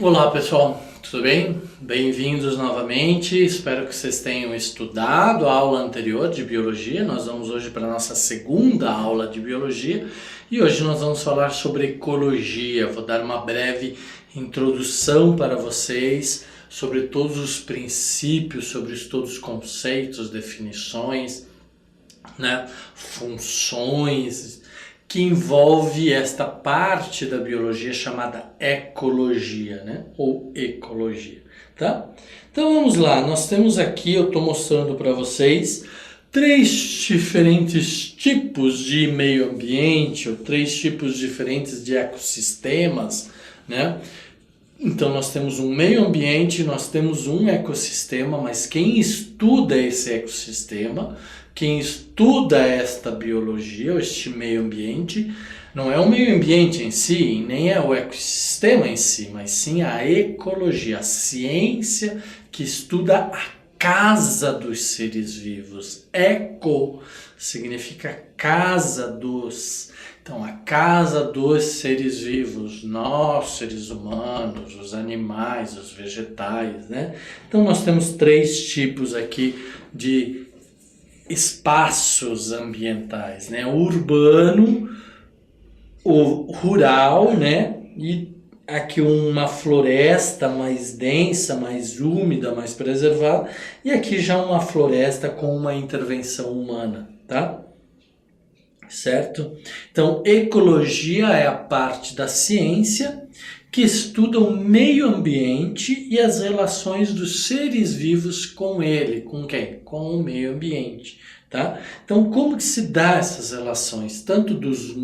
Olá pessoal, tudo bem? Bem-vindos novamente. Espero que vocês tenham estudado a aula anterior de biologia. Nós vamos hoje para a nossa segunda aula de biologia e hoje nós vamos falar sobre ecologia. Vou dar uma breve introdução para vocês sobre todos os princípios, sobre todos os conceitos, definições, funções que envolve esta parte da biologia chamada ecologia, ou ecologia, tá? Então vamos lá, nós temos aqui, eu estou mostrando para vocês, três diferentes tipos de meio ambiente, ou três tipos diferentes de ecossistemas, né? Então nós temos um meio ambiente, nós temos um ecossistema, mas quem estuda esse ecossistema, quem estuda esta biologia, ou este meio ambiente, não é o meio ambiente em si, nem é o ecossistema em si, mas sim a ecologia, a ciência que estuda a casa dos seres vivos. Eco significa casa dos. Então, a casa dos seres vivos, nós, seres humanos, os animais, os vegetais, né? Então, nós temos três tipos aqui de espaços ambientais, né? O urbano, o rural, né? E aqui uma floresta mais densa, mais úmida, mais preservada. E aqui já uma floresta com uma intervenção humana, tá? Certo? Então, ecologia é a parte da ciência que estuda o meio ambiente e as relações dos seres vivos com ele. Com quem? Com o meio ambiente. Tá? Então, como que se dá essas relações? Tanto dos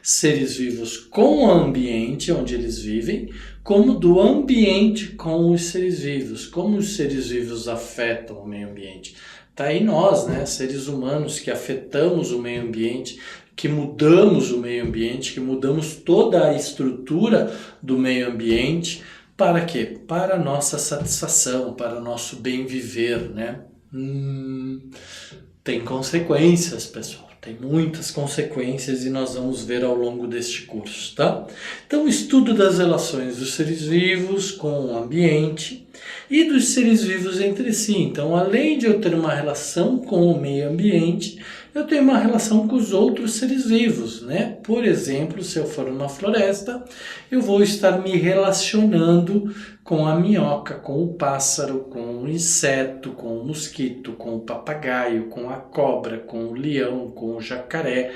seres vivos com o ambiente onde eles vivem, como do ambiente com os seres vivos. Como os seres vivos afetam o meio ambiente. Tá aí nós, né, seres humanos que afetamos o meio ambiente, que mudamos o meio ambiente, que mudamos toda a estrutura do meio ambiente, para quê? Para a nossa satisfação, para o nosso bem viver, né? Tem consequências, pessoal. Tem muitas consequências e nós vamos ver ao longo deste curso, tá? Então, o estudo das relações dos seres vivos com o ambiente e dos seres vivos entre si. Então, além de eu ter uma relação com o meio ambiente, eu tenho uma relação com os outros seres vivos, né? Por exemplo, se eu for numa floresta, eu vou estar me relacionando com a minhoca, com o pássaro, com o inseto, com o mosquito, com o papagaio, com a cobra, com o leão, com o jacaré.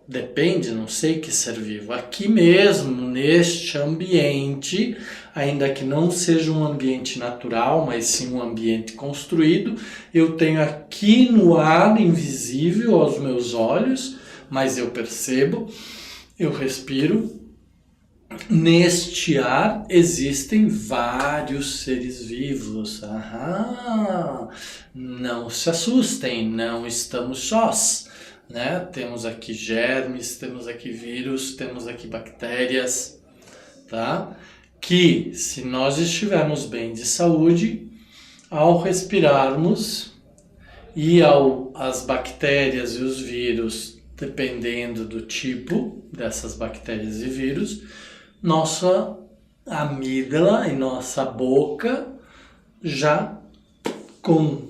Depende, não sei que ser vivo. Aqui mesmo, neste ambiente, ainda que não seja um ambiente natural, mas sim um ambiente construído, eu tenho aqui no ar, invisível aos meus olhos, mas eu percebo, eu respiro. Neste ar existem vários seres vivos. Não se assustem, não estamos sós. Né? Temos aqui germes, temos aqui vírus, temos aqui bactérias, tá? Que se nós estivermos bem de saúde, ao respirarmos e as bactérias e os vírus, dependendo do tipo dessas bactérias e vírus, nossa amígdala e nossa boca já com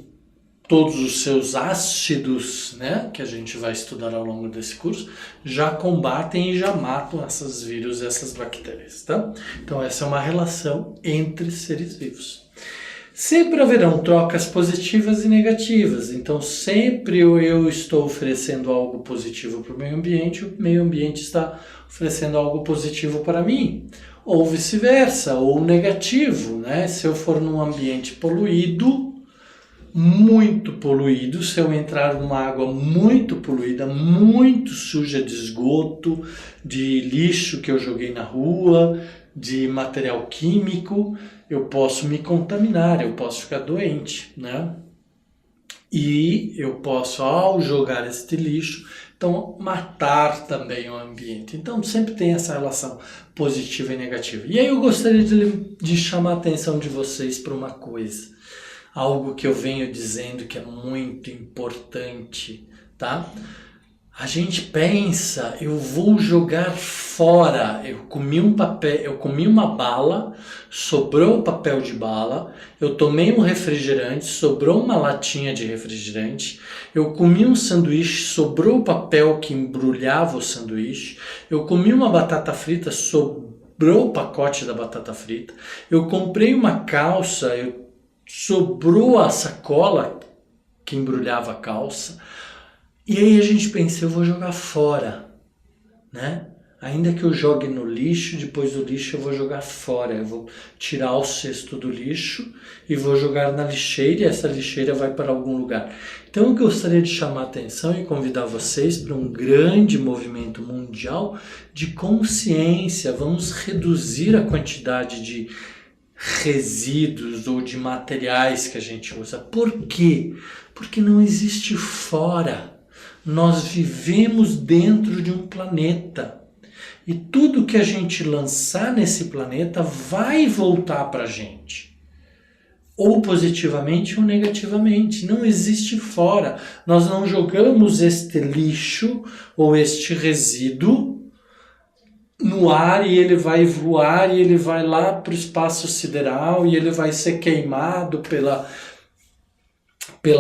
todos os seus ácidos, né, que a gente vai estudar ao longo desse curso, já combatem e já matam esses vírus e essas bactérias, tá? Então essa é uma relação entre seres vivos. Sempre haverão trocas positivas e negativas, então sempre eu estou oferecendo algo positivo para o meio ambiente está oferecendo algo positivo para mim, ou vice-versa, ou negativo, né? Se eu for num ambiente poluído, muito poluído, se eu entrar numa água muito poluída, muito suja de esgoto, de lixo que eu joguei na rua, de material químico, eu posso me contaminar, eu posso ficar doente, né? E eu posso, ao jogar este lixo, então matar também o ambiente. Então sempre tem essa relação positiva e negativa. E aí eu gostaria de chamar a atenção de vocês para uma coisa. Algo que eu venho dizendo que é muito importante, tá? A gente pensa, eu vou jogar fora. Eu comi um papel, eu comi uma bala, sobrou o papel de bala. Eu tomei um refrigerante, sobrou uma latinha de refrigerante. Eu comi um sanduíche, sobrou o papel que embrulhava o sanduíche. Eu comi uma batata frita, sobrou o pacote da batata frita. Eu comprei uma calça, sobrou a sacola que embrulhava a calça. E aí a gente pensa, eu vou jogar fora, né? Ainda que eu jogue no lixo, depois do lixo eu vou jogar fora. Eu vou tirar o cesto do lixo e vou jogar na lixeira e essa lixeira vai para algum lugar. Então eu gostaria de chamar a atenção e convidar vocês para um grande movimento mundial de consciência. Vamos reduzir a quantidade de resíduos ou de materiais que a gente usa. Por quê? Porque não existe fora. Nós vivemos dentro de um planeta e tudo que a gente lançar nesse planeta vai voltar para a gente, ou positivamente ou negativamente. Não existe fora. Nós não jogamos este lixo ou este resíduo no ar e ele vai voar e ele vai lá para o espaço sideral e ele vai ser queimado pela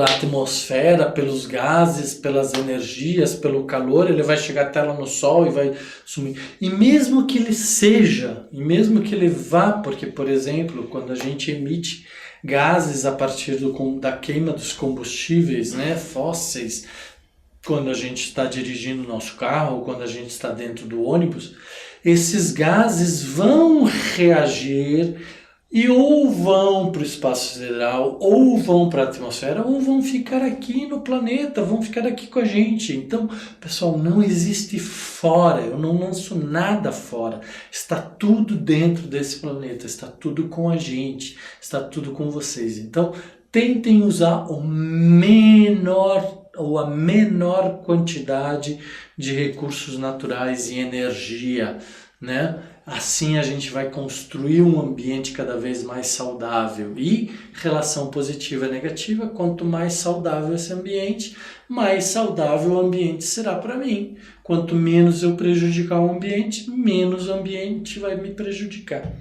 atmosfera, pelos gases, pelas energias, pelo calor, ele vai chegar até lá no sol e vai sumir. E mesmo que ele seja, e mesmo que ele vá, porque, por exemplo, quando a gente emite gases a partir da queima dos combustíveis, né, fósseis, quando a gente está dirigindo o nosso carro, ou quando a gente está dentro do ônibus, esses gases vão reagir e ou vão para o espaço sideral, ou vão para a atmosfera, ou vão ficar aqui no planeta, vão ficar aqui com a gente. Então, pessoal, não existe fora, eu não lanço nada fora. Está tudo dentro desse planeta, está tudo com a gente, está tudo com vocês. Então, tentem usar o menor ou a menor quantidade de recursos naturais e energia, né? Assim a gente vai construir um ambiente cada vez mais saudável. E relação positiva e negativa, quanto mais saudável esse ambiente, mais saudável o ambiente será para mim. Quanto menos eu prejudicar o ambiente, menos o ambiente vai me prejudicar.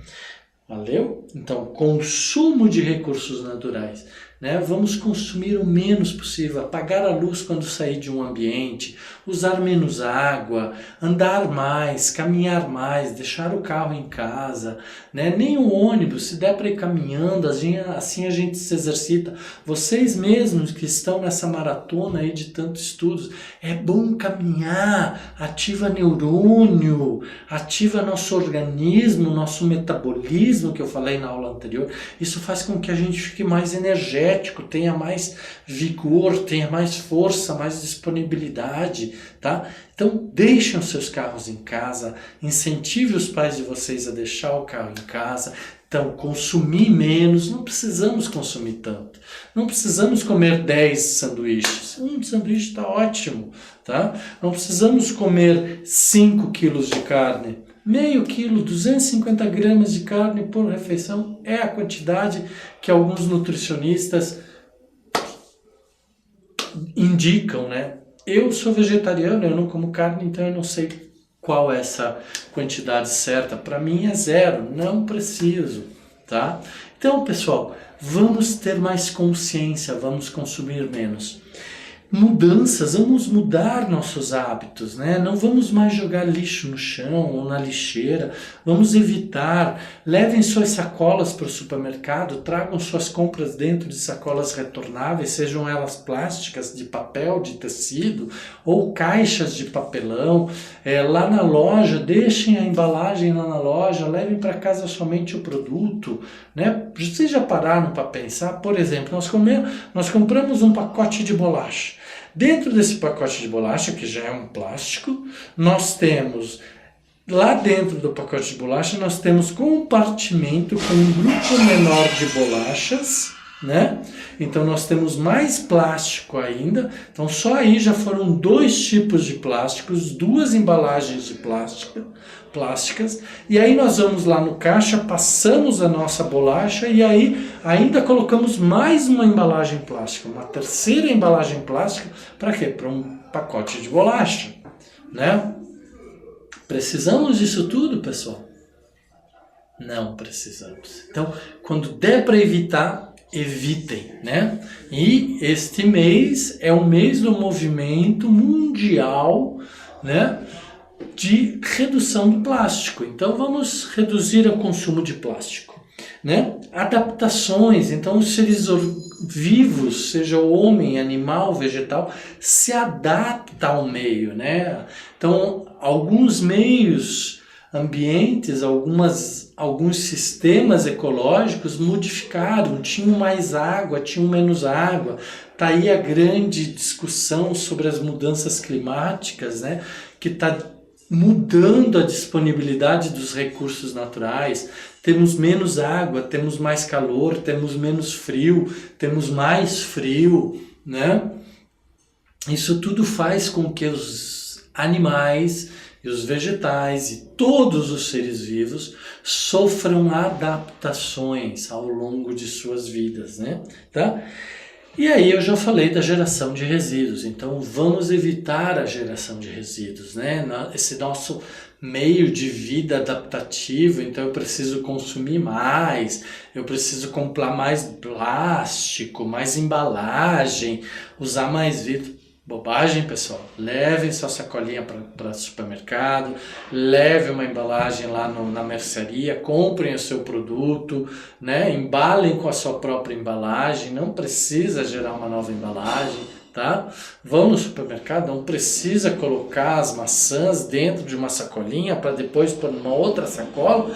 Valeu? Então, consumo de recursos naturais, né? Vamos consumir o menos possível, apagar a luz quando sair de um ambiente, usar menos água, andar mais, caminhar mais, deixar o carro em casa, né? Nem o ônibus, se der para ir caminhando, assim a gente se exercita. Vocês mesmos que estão nessa maratona aí de tantos estudos, é bom caminhar, ativa neurônio, ativa nosso organismo, nosso metabolismo, que eu falei na aula anterior. Isso faz com que a gente fique mais energético, tenha mais vigor, tenha mais força, mais disponibilidade, tá? Então, deixem os seus carros em casa, incentive os pais de vocês a deixar o carro em casa. Então, consumir menos, não precisamos consumir tanto. Não precisamos comer 10 sanduíches. Um sanduíche está ótimo, tá? Não precisamos comer 5 quilos de carne. Meio quilo, 250 gramas de carne por refeição é a quantidade que alguns nutricionistas indicam, né? Eu sou vegetariano, eu não como carne, então eu não sei qual é essa quantidade certa. Para mim é 0, não preciso, tá? Então, pessoal, vamos ter mais consciência, vamos consumir menos. Mudanças, vamos mudar nossos hábitos, né? Não vamos mais jogar lixo no chão ou na lixeira, vamos evitar, levem suas sacolas para o supermercado, tragam suas compras dentro de sacolas retornáveis, sejam elas plásticas, de papel, de tecido ou caixas de papelão, lá na loja, deixem a embalagem lá na loja, levem para casa somente o produto, né? Vocês já pararam para pensar? Por exemplo, nós compramos um pacote de bolacha. Dentro desse pacote de bolacha, que já é um plástico, nós temos, lá dentro do pacote de bolacha, nós temos compartimento com um grupo menor de bolachas, né? Então nós temos mais plástico ainda. Então só aí já foram 2 tipos de plásticos, 2 embalagens de plásticas, e aí nós vamos lá no caixa, passamos a nossa bolacha e aí ainda colocamos mais uma embalagem plástica, uma terceira embalagem plástica, para quê? Para um pacote de bolacha, né? Precisamos disso tudo, pessoal? Não precisamos. Então, quando der para evitar, evitem, né? E este mês é o mês do movimento mundial, né, de redução do plástico. Então, vamos reduzir o consumo de plástico, né? Adaptações. Então, os seres vivos, seja algum animal, vegetal, se adapta ao meio, né? Então, alguns meios ambientes, alguns sistemas ecológicos modificaram, tinham mais água, tinham menos água. Está aí a grande discussão sobre as mudanças climáticas, né? Que está mudando a disponibilidade dos recursos naturais. Temos menos água, temos mais calor, temos menos frio, temos mais frio, né? Isso tudo faz com que os animais e os vegetais e todos os seres vivos sofram adaptações ao longo de suas vidas, né? Tá? E aí eu já falei da geração de resíduos, então vamos evitar a geração de resíduos, né? Esse nosso meio de vida adaptativo, então eu preciso consumir mais, eu preciso comprar mais plástico, mais embalagem, usar mais vidro. Bobagem, pessoal. Levem sua sacolinha para o supermercado, leve uma embalagem lá na mercearia, comprem o seu produto, né? Embalem com a sua própria embalagem, não precisa gerar uma nova embalagem, tá? Vão no supermercado, não precisa colocar as maçãs dentro de uma sacolinha para depois pôr numa outra sacola.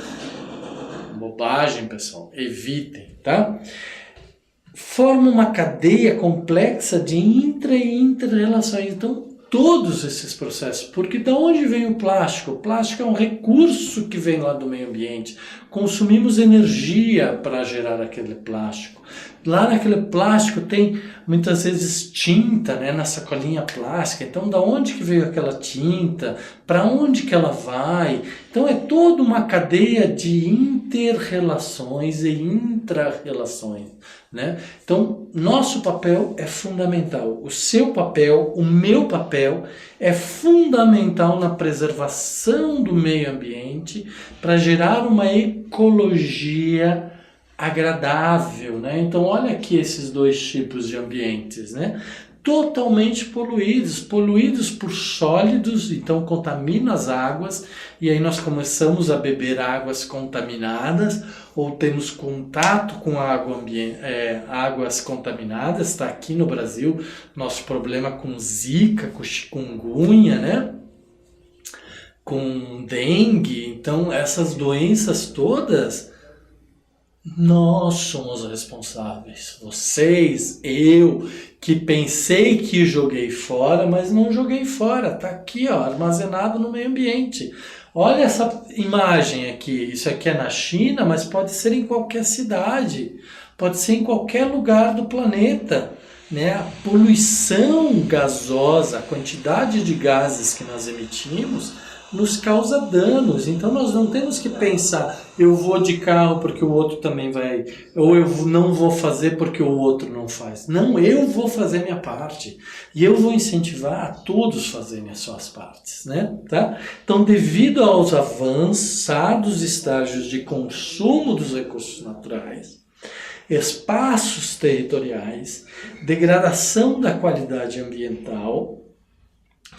Bobagem, pessoal. Evitem, tá? Forma uma cadeia complexa de inter-relações. Então, todos esses processos. Porque de onde vem o plástico? O plástico é um recurso que vem lá do meio ambiente. Consumimos energia para gerar aquele plástico. Lá naquele plástico tem muitas vezes tinta, né, na sacolinha plástica. Então, da onde que veio aquela tinta? Para onde que ela vai? Então, é toda uma cadeia de inter-relações e intra-relações, né? Então, nosso papel é fundamental. O seu papel, o meu papel é fundamental na preservação do meio ambiente para gerar uma ecologia agradável, né? Então, olha aqui esses dois tipos de ambientes, né? Totalmente poluídos por sólidos, então contamina as águas, e aí nós começamos a beber águas contaminadas, ou temos contato com águas contaminadas. Está aqui no Brasil nosso problema com zika, com chikungunya, né? Com dengue. Então, essas doenças todas, nós somos responsáveis. Vocês, eu, que pensei que joguei fora, mas não joguei fora. Está aqui, ó, armazenado no meio ambiente. Olha essa imagem aqui. Isso aqui é na China, mas pode ser em qualquer cidade. Pode ser em qualquer lugar do planeta, né? A poluição gasosa, a quantidade de gases que nós emitimos, nos causa danos. Então nós não temos que pensar, eu vou de carro porque o outro também vai, ou eu não vou fazer porque o outro não faz. Não, eu vou fazer minha parte. E eu vou incentivar a todos fazerem as suas partes, né? Tá? Então, devido aos avançados estágios de consumo dos recursos naturais, espaços territoriais, degradação da qualidade ambiental,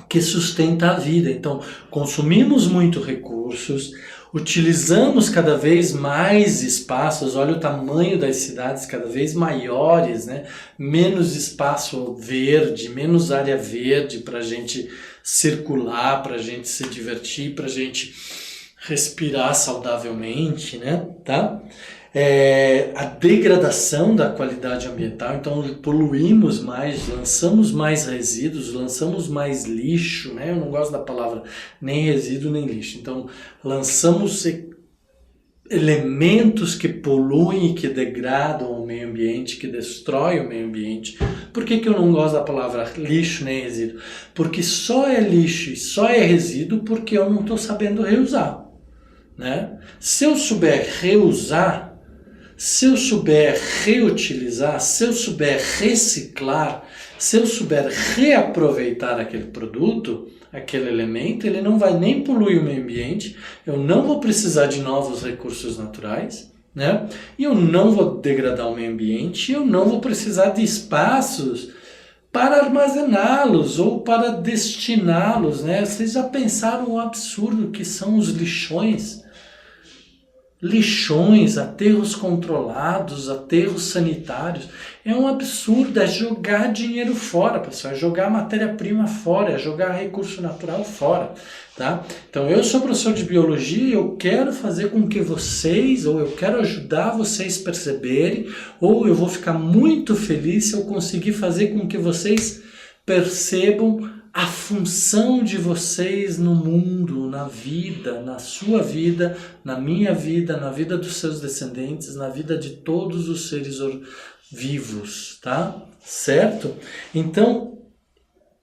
que sustenta a vida. Então, consumimos muitos recursos, utilizamos cada vez mais espaços, olha o tamanho das cidades cada vez maiores, né? Menos espaço verde, menos área verde para a gente circular, para a gente se divertir, para a gente respirar saudavelmente, né? Tá? A degradação da qualidade ambiental, então poluímos mais, lançamos mais resíduos, lançamos mais lixo, né? Eu não gosto da palavra nem resíduo nem lixo, então lançamos elementos que poluem e que degradam o meio ambiente, que destroem o meio ambiente. Por que eu não gosto da palavra lixo nem resíduo? Porque só é lixo e só é resíduo porque eu não estou sabendo reusar, né? Se eu souber reusar, se eu souber reutilizar, se eu souber reciclar, Se eu souber reaproveitar aquele produto, aquele elemento, ele não vai nem poluir o meio ambiente, eu não vou precisar de novos recursos naturais, né? E eu não vou degradar o meio ambiente, eu não vou precisar de espaços para armazená-los ou para destiná-los, né? Vocês já pensaram o absurdo que são os lixões? Lixões, aterros controlados, aterros sanitários. É um absurdo, é jogar dinheiro fora, pessoal, é jogar matéria-prima fora, é jogar recurso natural fora, tá? Então, eu sou professor de biologia e eu quero fazer com que vocês, ou eu quero ajudar vocês a perceberem, ou eu vou ficar muito feliz se eu conseguir fazer com que vocês percebam a função de vocês no mundo, na vida, na sua vida, na minha vida, na vida dos seus descendentes, na vida de todos os seres vivos, tá? Certo? Então,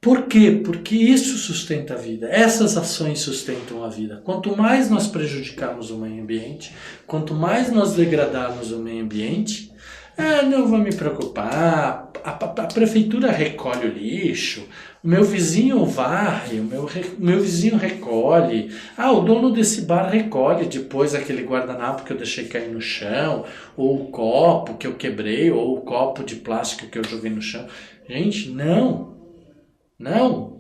por quê? Porque isso sustenta a vida. Essas ações sustentam a vida. Quanto mais nós prejudicarmos o meio ambiente, quanto mais nós degradarmos o meio ambiente, não vou me preocupar, a prefeitura recolhe o lixo, o meu vizinho varre, o meu vizinho recolhe, o dono desse bar recolhe depois aquele guardanapo que eu deixei cair no chão, ou o copo que eu quebrei, ou o copo de plástico que eu joguei no chão. Gente, não,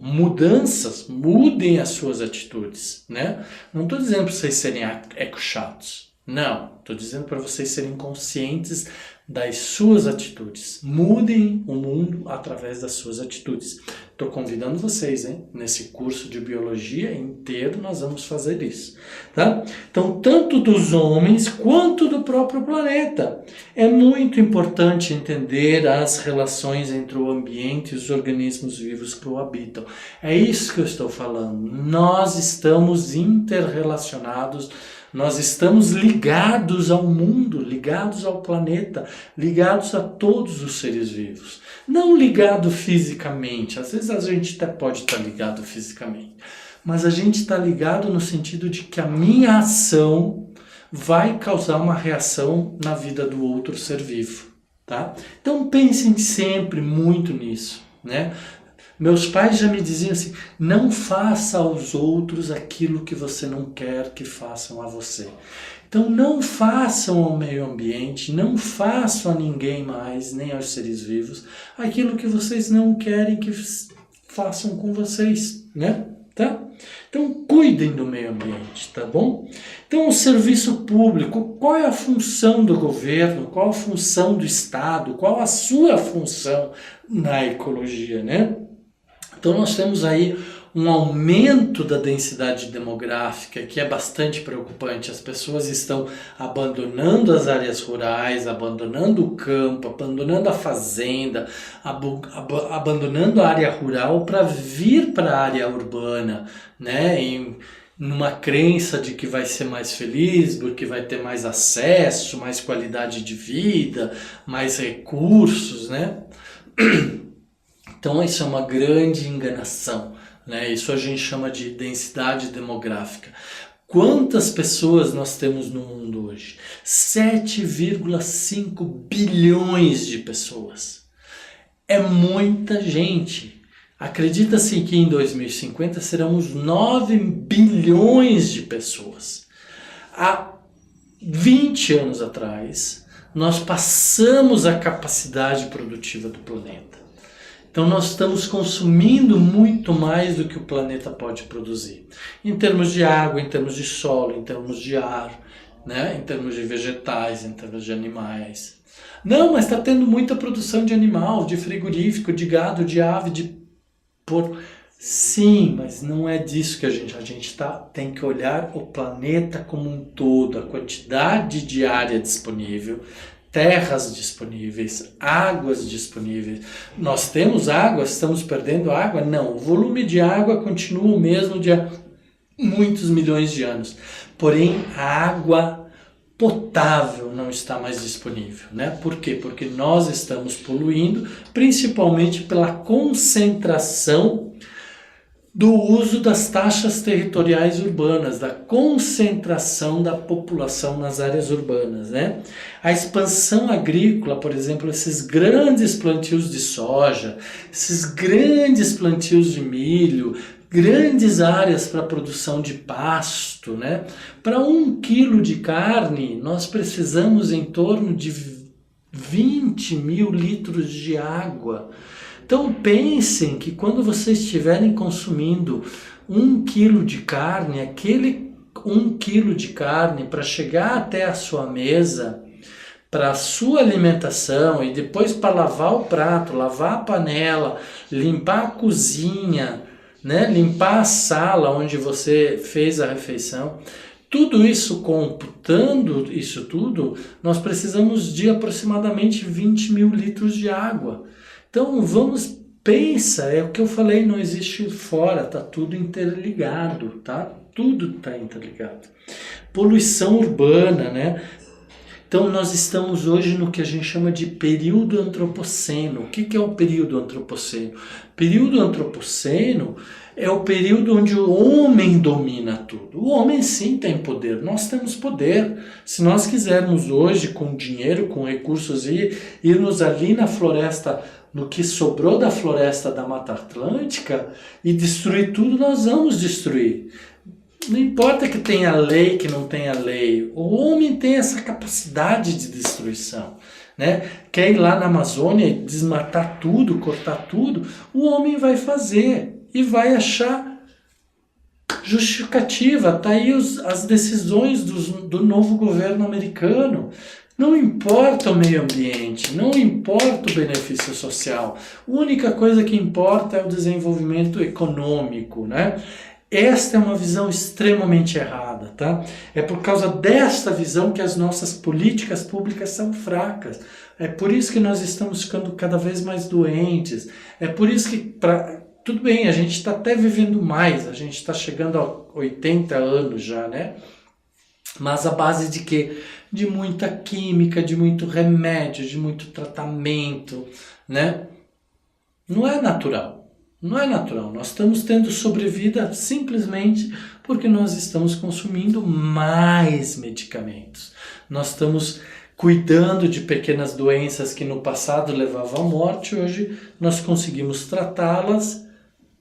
mudanças, mudem as suas atitudes, né? Não estou dizendo para vocês serem eco-chatos, não, estou dizendo para vocês serem conscientes das suas atitudes. Mudem o mundo através das suas atitudes. Estou convidando vocês, hein? Nesse curso de biologia inteiro nós vamos fazer isso, tá? Então, tanto dos homens quanto do próprio planeta. É muito importante entender as relações entre o ambiente e os organismos vivos que o habitam. É isso que eu estou falando. Nós estamos interrelacionados. Nós estamos ligados ao mundo, ligados ao planeta, ligados a todos os seres vivos. Não ligado fisicamente, às vezes a gente até pode estar ligado fisicamente, mas a gente está ligado no sentido de que a minha ação vai causar uma reação na vida do outro ser vivo, tá? Então pensem sempre muito nisso, né? Meus pais já me diziam assim, não faça aos outros aquilo que você não quer que façam a você. Então não façam ao meio ambiente, não façam a ninguém mais, nem aos seres vivos, aquilo que vocês não querem que façam com vocês, né? Tá? Então cuidem do meio ambiente, tá bom? Então o serviço público, qual é a função do governo, qual a função do Estado, qual a sua função na ecologia, né? Então nós temos aí um aumento da densidade demográfica que é bastante preocupante. As pessoas estão abandonando as áreas rurais, abandonando o campo, abandonando a fazenda, abandonando a área rural para vir para a área urbana, né? Numa crença de que vai ser mais feliz, porque vai ter mais acesso, mais qualidade de vida, mais recursos, né? Então isso é uma grande enganação, né? Isso a gente chama de densidade demográfica. Quantas pessoas nós temos no mundo hoje? 7,5 bilhões de pessoas. É muita gente. Acredita-se que em 2050 seremos 9 bilhões de pessoas. Há 20 anos atrás, nós passamos a capacidade produtiva do planeta. Então nós estamos consumindo muito mais do que o planeta pode produzir. Em termos de água, em termos de solo, em termos de ar, né? Em termos de vegetais, em termos de animais. Não, mas está tendo muita produção de animal, de frigorífico, de gado, de ave, de porco. Sim, mas não é disso que a gente tem que olhar o planeta como um todo, a quantidade de área disponível, terras disponíveis, águas disponíveis. Nós temos água, estamos perdendo água? Não, o volume de água continua o mesmo de há muitos milhões de anos. Porém, a água potável não está mais disponível, né? Por quê? Porque nós estamos poluindo, principalmente pela concentração do uso das taxas territoriais urbanas, da concentração da população nas áreas urbanas, né? A expansão agrícola, por exemplo, esses grandes plantios de soja, esses grandes plantios de milho, grandes áreas para produção de pasto, né? Para 1 quilo de carne, nós precisamos em torno de 20 mil litros de água. Então pensem que quando vocês estiverem consumindo 1 quilo de carne, aquele 1 quilo de carne para chegar até a sua mesa, para a sua alimentação e depois para lavar o prato, lavar a panela, limpar a cozinha, né? Limpar a sala onde você fez a refeição, tudo isso, computando isso tudo, nós precisamos de aproximadamente 20 mil litros de água. Então pensa, é o que eu falei, não existe fora, tá tudo interligado, tá? Tudo tá interligado. Poluição urbana, né? Então nós estamos hoje no que a gente chama de período antropoceno. O que é o período antropoceno? Período antropoceno é o período onde o homem domina tudo. O homem sim tem poder, nós temos poder. Se nós quisermos hoje, com dinheiro, com recursos, irmos ali na floresta, no que sobrou da floresta da Mata Atlântica e destruir tudo, nós vamos destruir. Não importa que tenha lei, que não tenha lei, o homem tem essa capacidade de destruição, né? Quer ir lá na Amazônia e desmatar tudo, cortar tudo, o homem vai fazer e vai achar justificativa. Tá aí as decisões do novo governo americano. Não importa o meio ambiente, não importa o benefício social, a única coisa que importa é o desenvolvimento econômico, né? Esta é uma visão extremamente errada, tá? É por causa desta visão que as nossas políticas públicas são fracas. É por isso que nós estamos ficando cada vez mais doentes. É por isso que, tudo bem, a gente está até vivendo mais, a gente está chegando a 80 anos já, né? Mas a base de quê? De muita química, de muito remédio, de muito tratamento, né? Não é natural. Não é natural, nós estamos tendo sobrevida simplesmente porque nós estamos consumindo mais medicamentos. Nós estamos cuidando de pequenas doenças que no passado levavam à morte, hoje nós conseguimos tratá-las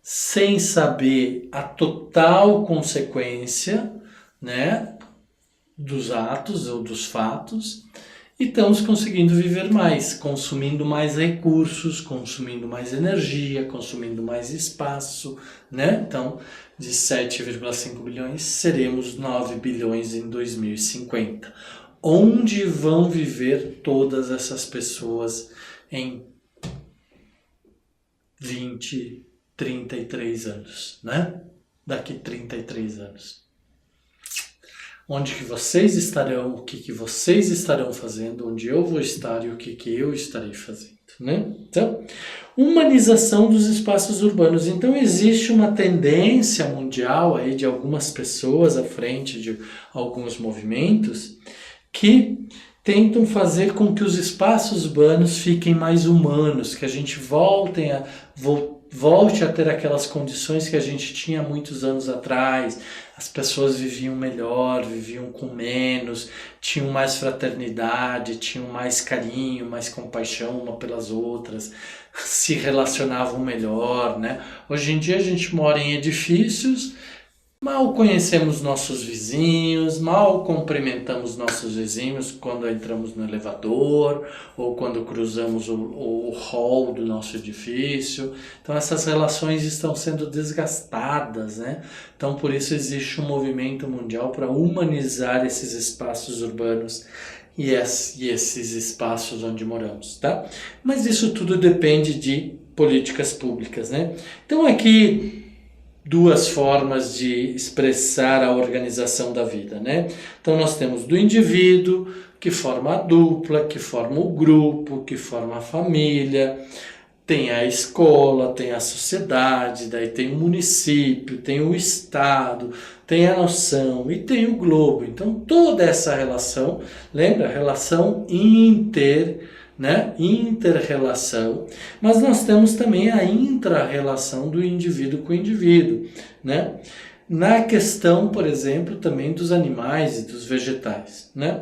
sem saber a total consequência, né, dos atos ou dos fatos. E estamos conseguindo viver mais, consumindo mais recursos, consumindo mais energia, consumindo mais espaço, né? Então, de 7,5 bilhões, seremos 9 bilhões em 2050. Onde vão viver todas essas pessoas em 20, 33 anos, né? Daqui 33 anos. Onde que vocês estarão, o que vocês estarão fazendo, onde eu vou estar e o que eu estarei fazendo, né? Então, humanização dos espaços urbanos. Então, existe uma tendência mundial aí de algumas pessoas à frente de alguns movimentos que tentam fazer com que os espaços urbanos fiquem mais humanos, que a gente volte a ter aquelas condições que a gente tinha muitos anos atrás. As pessoas viviam melhor, viviam com menos, tinham mais fraternidade, tinham mais carinho, mais compaixão uma pelas outras, se relacionavam melhor, né? Hoje em dia a gente mora em edifícios, mal conhecemos nossos vizinhos, mal cumprimentamos nossos vizinhos quando entramos no elevador ou quando cruzamos o hall do nosso edifício. Então essas relações estão sendo desgastadas, né? Então por isso existe um movimento mundial para humanizar esses espaços urbanos e esses espaços onde moramos, tá? Mas isso tudo depende de políticas públicas, né? Então aqui duas formas de expressar a organização da vida, né? Então nós temos do indivíduo, que forma a dupla, que forma o grupo, que forma a família, tem a escola, tem a sociedade, daí tem o município, tem o estado, tem a nação e tem o globo. Então toda essa relação, lembra? Relação né? Inter-relação, mas nós temos também a intra-relação do indivíduo com o indivíduo, né? Na questão, por exemplo, também dos animais e dos vegetais, né?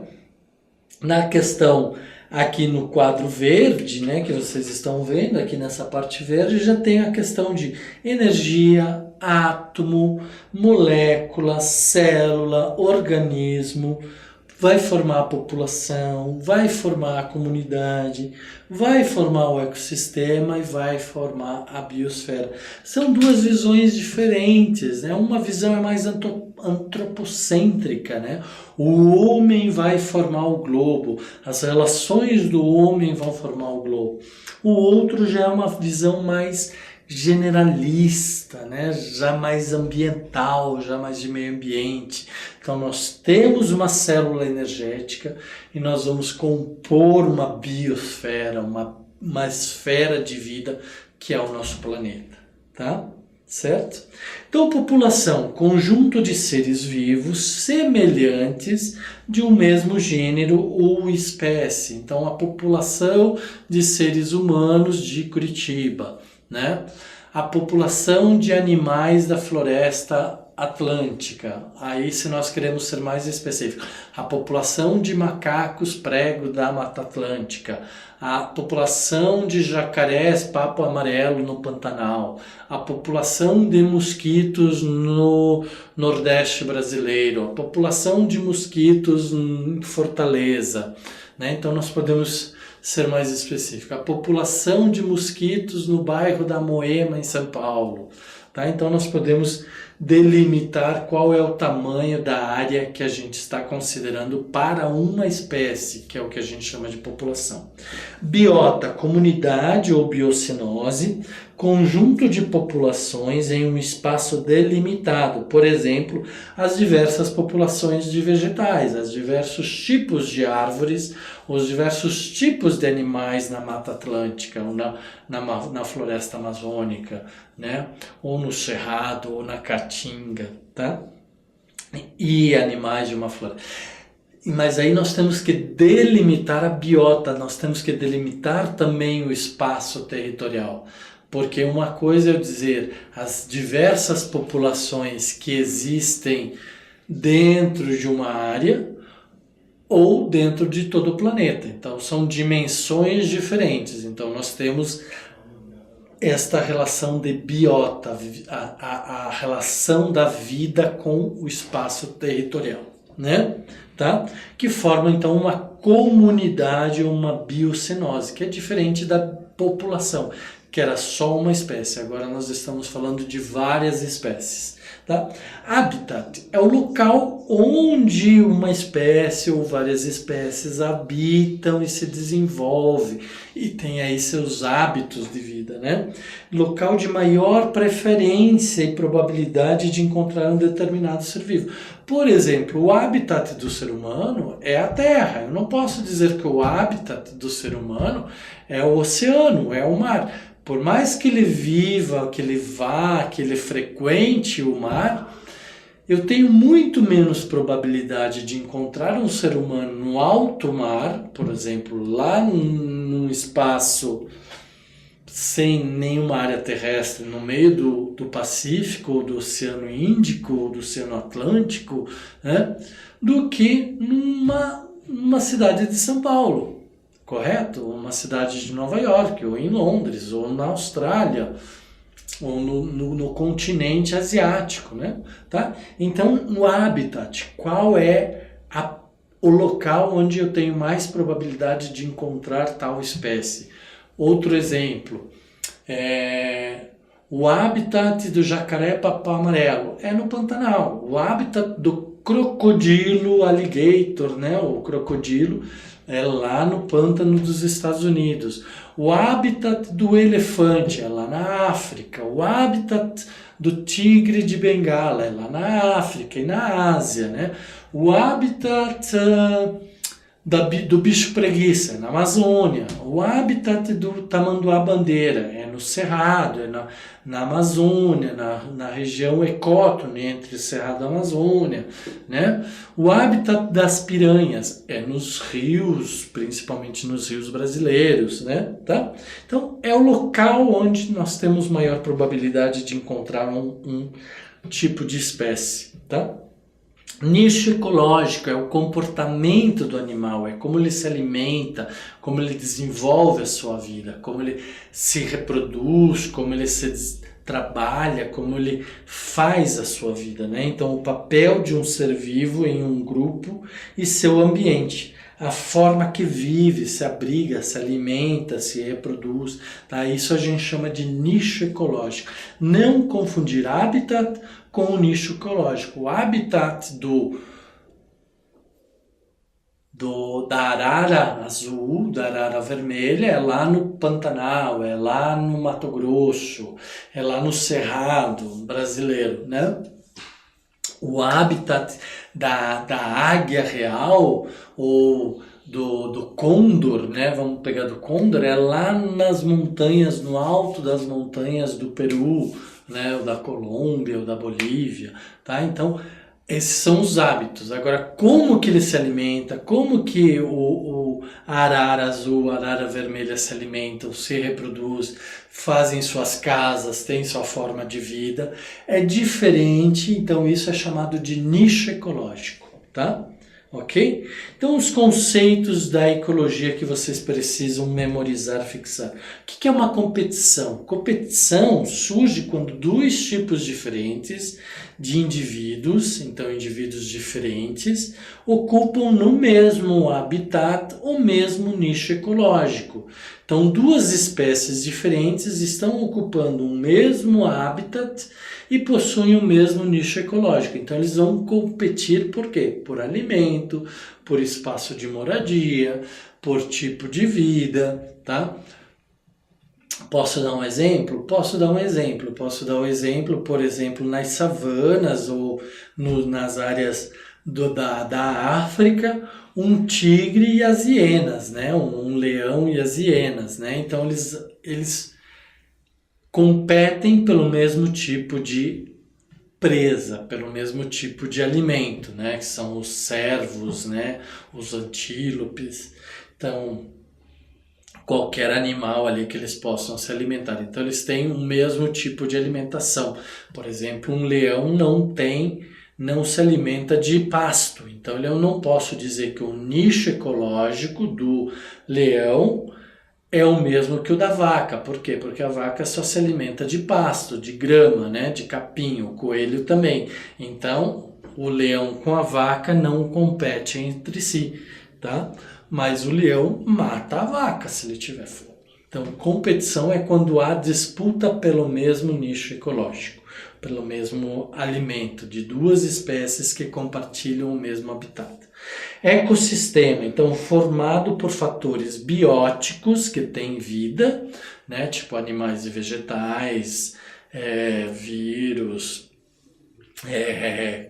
Na questão aqui no quadro verde, né, que vocês estão vendo aqui nessa parte verde, já tem a questão de energia, átomo, molécula, célula, organismo, vai formar a população, vai formar a comunidade, vai formar o ecossistema e vai formar a biosfera. São duas visões diferentes, né? Uma visão é mais antropocêntrica, né? O homem vai formar o globo, as relações do homem vão formar o globo. O outro já é uma visão mais generalista, né? Já mais ambiental, já mais de meio ambiente. Então nós temos uma célula energética e nós vamos compor uma biosfera, uma esfera de vida que é o nosso planeta, tá? Certo? Então, população, conjunto de seres vivos semelhantes de um mesmo gênero ou espécie. Então, a população de seres humanos de Curitiba, né? A população de animais da floresta atlântica. Aí, se nós queremos ser mais específicos, a população de macacos prego da Mata Atlântica, a população de jacarés papo amarelo no Pantanal, a população de mosquitos no Nordeste brasileiro, a população de mosquitos em Fortaleza, né? Então nós podemos ser mais específicos. A população de mosquitos no bairro da Moema, em São Paulo. Tá? Então nós podemos delimitar qual é o tamanho da área que a gente está considerando para uma espécie, que é o que a gente chama de população. Biota, comunidade ou biocinose, conjunto de populações em um espaço delimitado, por exemplo, as diversas populações de vegetais, os diversos tipos de árvores, os diversos tipos de animais na Mata Atlântica, ou na floresta amazônica, né? Ou no Cerrado, ou na Caatinga, tá? E animais de uma floresta. Mas aí nós temos que delimitar a biota, nós temos que delimitar também o espaço territorial. Porque uma coisa é eu dizer as diversas populações que existem dentro de uma área ou dentro de todo o planeta. Então são dimensões diferentes. Então nós temos esta relação de biota, a relação da vida com o espaço territorial, né? Tá? Que forma então uma comunidade, uma biocinose, que é diferente da população, que era só uma espécie. Agora nós estamos falando de várias espécies. Tá? Habitat é o local onde uma espécie ou várias espécies habitam e se desenvolvem e tem aí seus hábitos de vida, né? Local de maior preferência e probabilidade de encontrar um determinado ser vivo. Por exemplo, o habitat do ser humano é a Terra. Eu não posso dizer que o habitat do ser humano é o oceano, é o mar. Por mais que ele viva, que ele vá, que ele frequente o mar, eu tenho muito menos probabilidade de encontrar um ser humano no alto mar, por exemplo, lá num espaço sem nenhuma área terrestre, no meio do Pacífico, ou do Oceano Índico, ou do Oceano Atlântico, né, do que numa cidade de São Paulo. Correto? Uma cidade de Nova York, ou em Londres, ou na Austrália, ou no continente asiático, né? Tá? Então, no habitat, qual é o local onde eu tenho mais probabilidade de encontrar tal espécie? Outro exemplo, o habitat do jacaré-papo amarelo é no Pantanal. O habitat do crocodilo alligator, né? O crocodilo é lá no pântano dos Estados Unidos. O habitat do elefante é lá na África. O habitat do tigre de Bengala é lá na África e na Ásia, né? O habitat do bicho preguiça, é na Amazônia. O habitat do tamanduá-bandeira é no Cerrado, é na Amazônia, na região ecótone entre Cerrado e Amazônia, né? O habitat das piranhas é nos rios, principalmente nos rios brasileiros, né? Tá? Então, é o local onde nós temos maior probabilidade de encontrar um tipo de espécie, tá? Nicho ecológico é o comportamento do animal, é como ele se alimenta, como ele desenvolve a sua vida, como ele se reproduz, como ele se trabalha, como ele faz a sua vida, né? Então, o papel de um ser vivo em um grupo e seu ambiente, a forma que vive, se abriga, se alimenta, se reproduz, tá? Isso a gente chama de nicho ecológico. Não confundir habitat com o nicho ecológico. O habitat da arara azul, da arara vermelha, é lá no Pantanal, é lá no Mato Grosso, é lá no Cerrado brasileiro, né? O habitat da águia real ou do côndor, né? Vamos pegar do côndor, é lá nas montanhas, no alto das montanhas do Peru, né? Ou da Colômbia, ou da Bolívia, tá? Então, esses são os hábitos. Agora, como que ele se alimenta, como que a arara azul, a arara vermelha se alimentam, se reproduz, fazem suas casas, têm sua forma de vida, é diferente, então isso é chamado de nicho ecológico, tá? Ok? Então, os conceitos da ecologia que vocês precisam memorizar, fixar. O que é uma competição? Competição surge quando dois tipos diferentes de indivíduos, então indivíduos diferentes, ocupam no mesmo habitat o mesmo nicho ecológico. Então, duas espécies diferentes estão ocupando o mesmo habitat e possuem o mesmo nicho ecológico. Então, eles vão competir por quê? Por alimento, por espaço de moradia, por tipo de vida, tá? Posso dar um exemplo? Posso dar um exemplo. Posso dar um exemplo, por exemplo, nas savanas ou nas áreas da África, um tigre e as hienas, né? Um leão e as hienas, né? Então, eles competem pelo mesmo tipo de presa, pelo mesmo tipo de alimento, né? Que são os cervos, né? Os antílopes. Então, qualquer animal ali que eles possam se alimentar. Então, eles têm o mesmo tipo de alimentação. Por exemplo, um leão não se alimenta de pasto. Então, eu não posso dizer que o nicho ecológico do leão é o mesmo que o da vaca. Por quê? Porque a vaca só se alimenta de pasto, de grama, né? De capim, o coelho também. Então, o leão com a vaca não competem entre si, tá? Mas o leão mata a vaca se ele tiver fome. Então, competição é quando há disputa pelo mesmo nicho ecológico, pelo mesmo alimento, de duas espécies que compartilham o mesmo habitat. Ecossistema, então, formado por fatores bióticos que têm vida, né, tipo animais e vegetais, vírus,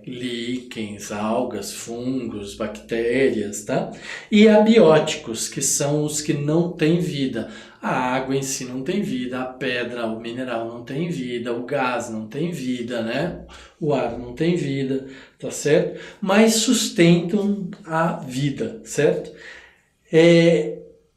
líquens, algas, fungos, bactérias, tá? E abióticos, que são os que não têm vida. A água em si não tem vida, a pedra, o mineral não tem vida, o gás não tem vida, né? O ar não tem vida, tá certo? Mas sustentam a vida, certo?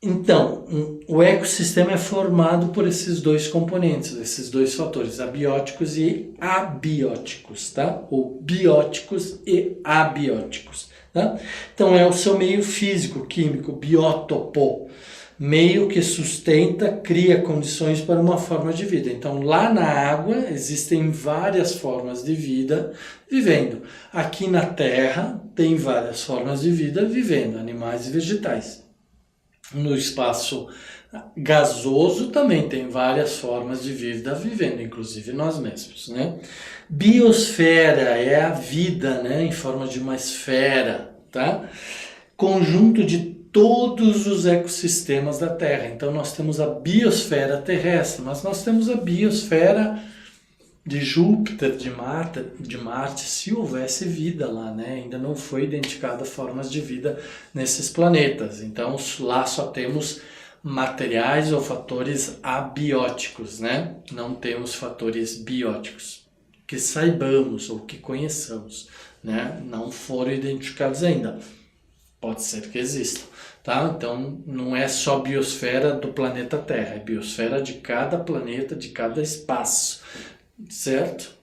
Então, o ecossistema é formado por esses dois componentes, esses dois fatores, abióticos e abióticos, tá? Ou bióticos e abióticos, tá? Então, é o seu meio físico, químico, biótopo, meio que sustenta, cria condições para uma forma de vida. Então, lá na água existem várias formas de vida vivendo. Aqui na Terra tem várias formas de vida vivendo, animais e vegetais. No espaço gasoso também tem várias formas de vida vivendo, inclusive nós mesmos, né? Biosfera é a vida, né, em forma de uma esfera, tá? Conjunto de todos os ecossistemas da Terra. Então nós temos a biosfera terrestre, mas nós temos a biosfera de Júpiter, de Marte, se houvesse vida lá, né? Ainda não foi identificada formas de vida nesses planetas. Então lá só temos materiais ou fatores abióticos, né? Não temos fatores bióticos que saibamos ou que conheçamos, né? Não foram identificados ainda. Pode ser que existam, tá? Então não é só biosfera do planeta Terra, é biosfera de cada planeta, de cada espaço, certo?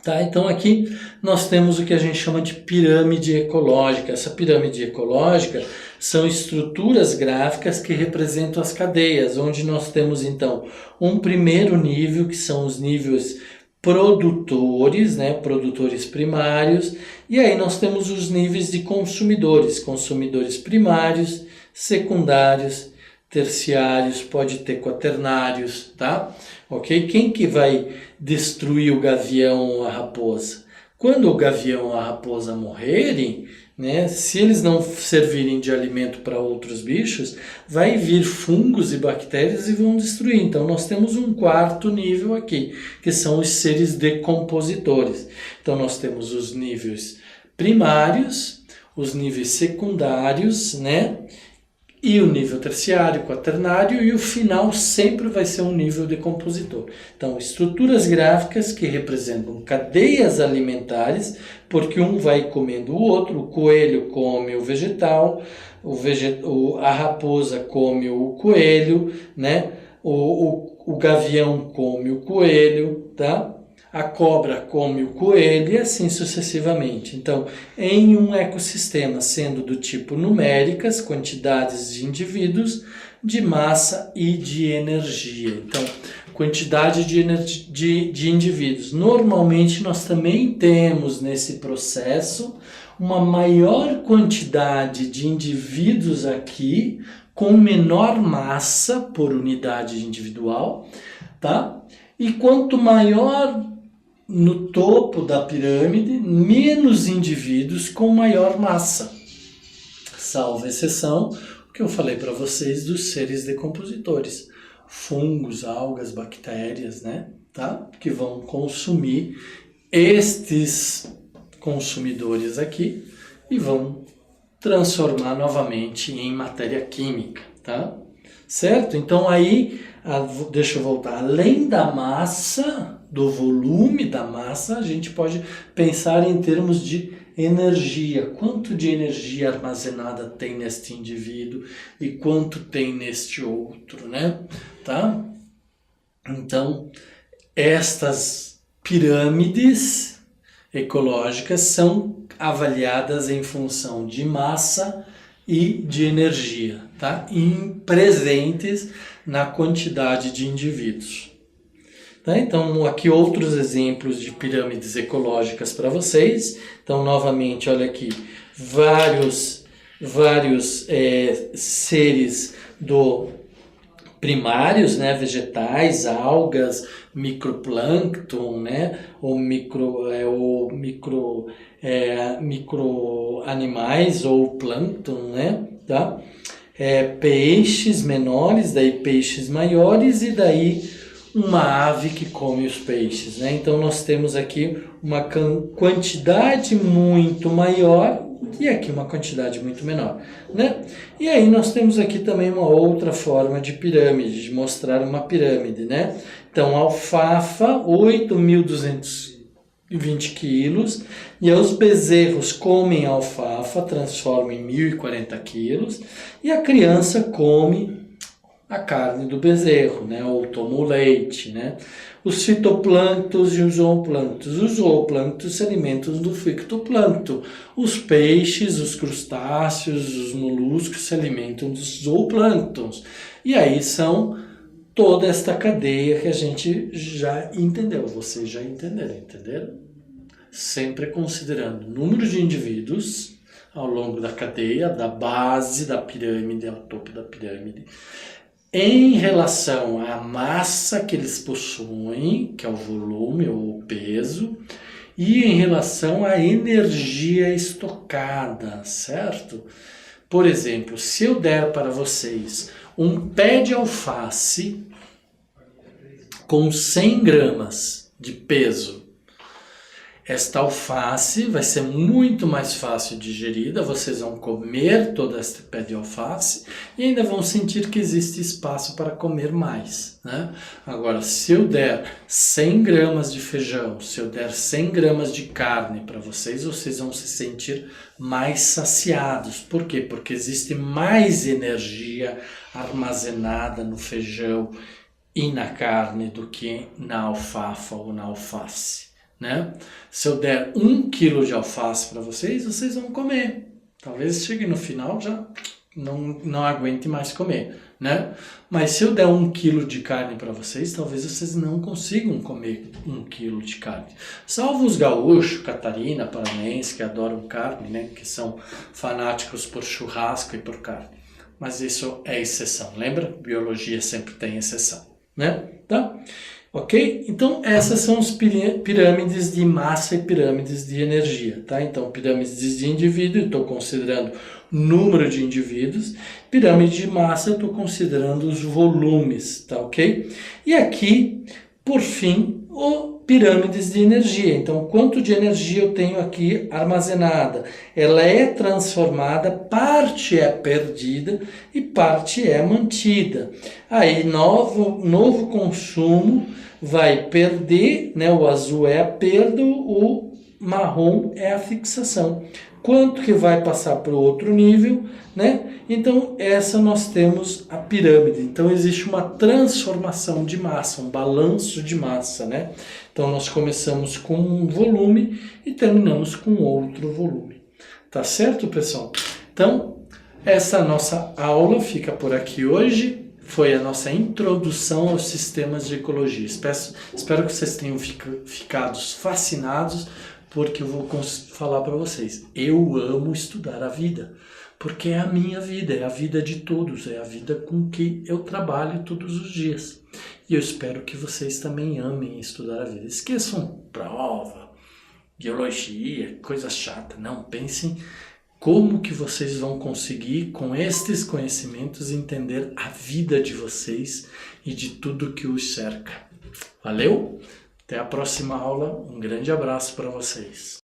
Tá, então aqui nós temos o que a gente chama de pirâmide ecológica. Essa pirâmide ecológica são estruturas gráficas que representam as cadeias, onde nós temos então um primeiro nível, que são os níveis produtores, né, produtores primários, e aí nós temos os níveis de consumidores, consumidores primários, secundários, terciários, pode ter quaternários, tá? Ok? Quem que vai destruir o gavião ou a raposa? Quando o gavião ou a raposa morrerem, né, se eles não servirem de alimento para outros bichos, vai vir fungos e bactérias e vão destruir. Então nós temos um quarto nível aqui, que são os seres decompositores. Então nós temos os níveis primários, os níveis secundários, né? E o nível terciário, quaternário, e o final sempre vai ser um nível decompositor. Então, estruturas gráficas que representam cadeias alimentares, porque um vai comendo o outro, o coelho come o vegetal, a raposa come o coelho, né? O gavião come o coelho, tá? A cobra come o coelho e assim sucessivamente. Então, em um ecossistema sendo do tipo numéricas, quantidades de indivíduos, de massa e de energia. Então, quantidade de indivíduos. Normalmente, nós também temos nesse processo uma maior quantidade de indivíduos aqui, com menor massa por unidade individual, tá? E quanto maior no topo da pirâmide, menos indivíduos com maior massa. Salvo exceção, o que eu falei para vocês dos seres decompositores. Fungos, algas, bactérias, né? Tá? Que vão consumir estes consumidores aqui e vão transformar novamente em matéria química, tá? Certo? Então aí, deixa eu voltar, além da massa, do volume da massa, a gente pode pensar em termos de energia. Quanto de energia armazenada tem neste indivíduo e quanto tem neste outro, né? Tá? Então, estas pirâmides ecológicas são avaliadas em função de massa e de energia, tá? Presentes na quantidade de indivíduos. Tá? Então, aqui outros exemplos de pirâmides ecológicas para vocês. Então, novamente, olha aqui, vários seres primários, né? Vegetais, algas, microplâncton, né? Microanimais ou plâncton, né? Tá? Peixes menores, daí peixes maiores e daí uma ave que come os peixes, né? Então nós temos aqui uma quantidade muito maior e aqui uma quantidade muito menor, né? E aí nós temos aqui também uma outra forma de pirâmide, de mostrar uma pirâmide, né? Então alfafa, 8.220 quilos, e os bezerros comem alfafa, transformam em 1.040 quilos, e a criança come a carne do bezerro, né? Ou toma o leite, né? Os fitoplânctons e os zooplânctons. Os zooplânctons se alimentam do fitoplâncton. Os peixes, os crustáceos, os moluscos se alimentam dos zooplânctons. E aí são toda esta cadeia que a gente já entendeu. Vocês já entenderam? Sempre considerando o número de indivíduos ao longo da cadeia, da base da pirâmide ao topo da pirâmide, em relação à massa que eles possuem, que é o volume ou o peso, e em relação à energia estocada, certo? Por exemplo, se eu der para vocês um pé de alface com 100 gramas, de peso. Esta alface vai ser muito mais fácil digerida, vocês vão comer toda esta pé de alface e ainda vão sentir que existe espaço para comer mais, né? Agora, se eu der 100 gramas de feijão, se eu der 100 gramas de carne para vocês, vocês vão se sentir mais saciados. Por quê? Porque existe mais energia armazenada no feijão e na carne do que na alfafa ou na alface. Né? Se eu der 1 quilo de alface para vocês, vocês vão comer. Talvez chegue no final já não aguente mais comer, né? Mas se eu der 1 quilo de carne para vocês, talvez vocês não consigam comer 1 quilo de carne. Salvo os gaúchos, Catarina, paranaense, que adoram carne, né? Que são fanáticos por churrasco e por carne. Mas isso é exceção, lembra? Biologia sempre tem exceção, né? Tá? Ok? Então, essas são as pirâmides de massa e pirâmides de energia, tá? Então, pirâmides de indivíduo, eu estou considerando número de indivíduos. Pirâmide de massa, eu estou considerando os volumes, tá ok? E aqui, por fim, pirâmides de energia. Então, quanto de energia eu tenho aqui armazenada? Ela é transformada, parte é perdida e parte é mantida. Aí, novo consumo vai perder, né? O azul é a perda, o marrom é a fixação. Quanto que vai passar para o outro nível, né? Então, essa nós temos a pirâmide. Então, existe uma transformação de massa, um balanço de massa, né? Então, nós começamos com um volume e terminamos com outro volume. Tá certo, pessoal? Então, essa nossa aula fica por aqui hoje. Foi a nossa introdução aos sistemas de ecologia. Espero que vocês tenham ficado fascinados, porque eu vou falar para vocês. Eu amo estudar a vida, porque é a minha vida, é a vida de todos, é a vida com que eu trabalho todos os dias. E eu espero que vocês também amem estudar a vida. Esqueçam prova, biologia, coisa chata. Não, pensem como que vocês vão conseguir, com estes conhecimentos, entender a vida de vocês e de tudo que os cerca. Valeu? Até a próxima aula. Um grande abraço para vocês.